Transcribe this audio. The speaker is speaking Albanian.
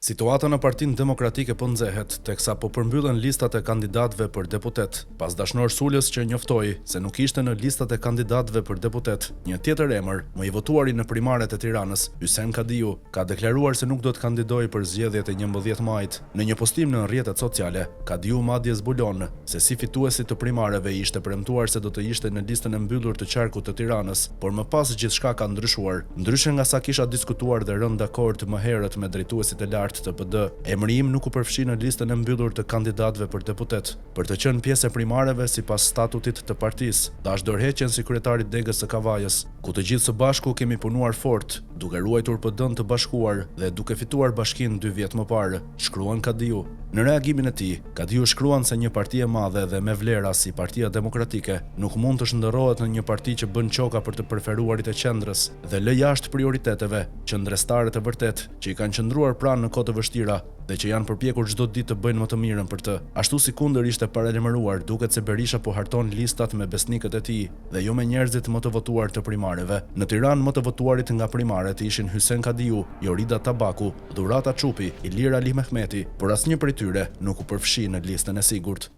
Situata në Partinë Demokratike po nxehet, teksa po përmbyllen listat e kandidatëve për deputet. Pas Dashnor Sulës që njoftoi se nuk ishte në listat e kandidatëve për deputet, një tjetër emër, më i votuari në primaret e Tiranës, Hysem Kadiu, ka deklaruar se nuk do të kandidojë për zgjedhjet e 11 majit. Në një postim në rrjetet sociale, Kadiu madje zbulon se si fituesi të primareve ishte premtuar se do të ishte në listën e mbyllur të qarkut të Tiranës, por më pas gjithçka ka ndryshuar. Ndryshe nga sa kisha diskutuar dhe rënë dakord më herët me drejtuesit e lartë të PD, emri im nuk u përfshi në listën e mbyllur të kandidatëve për deputet. Për të qenë pjesë e primareve sipas statutit të partisë, dash dorëheqjen si kryetari degës së Kavajës, ku të gjithë së bashku kemi punuar fort, duke ruajtur PD-n të bashkuar dhe duke fituar bashkinë 2 vjet më parë, shkruan Kadiu. Në reagimin e tij, Kadiu shkruan se një parti e madhe dhe me vlera si Partia Demokratike nuk mund të shndërrohet në një parti që bën qoka për të preferuarit e qendrës dhe lë jashtë prioriteteve qendrestare të vërtet që i kanë qëndruar pranë në kohë të vështira dhe që janë përpjekur çdo ditë të bëjnë më të mirën për të. Ashtu si kundër ishte paralajmëruar, duket se Berisha po harton listat me besnikët e tij dhe jo me njerëzit më të votuar të primareve. Në Tiranë më të votuarit nga primaret ishin Hysem Kadiu, Jorida Tabaku, Dhurata Çupi, Ilir Ali Mehmeti, por asnjë prej tyre nuk u përfshi në listën e sigurt.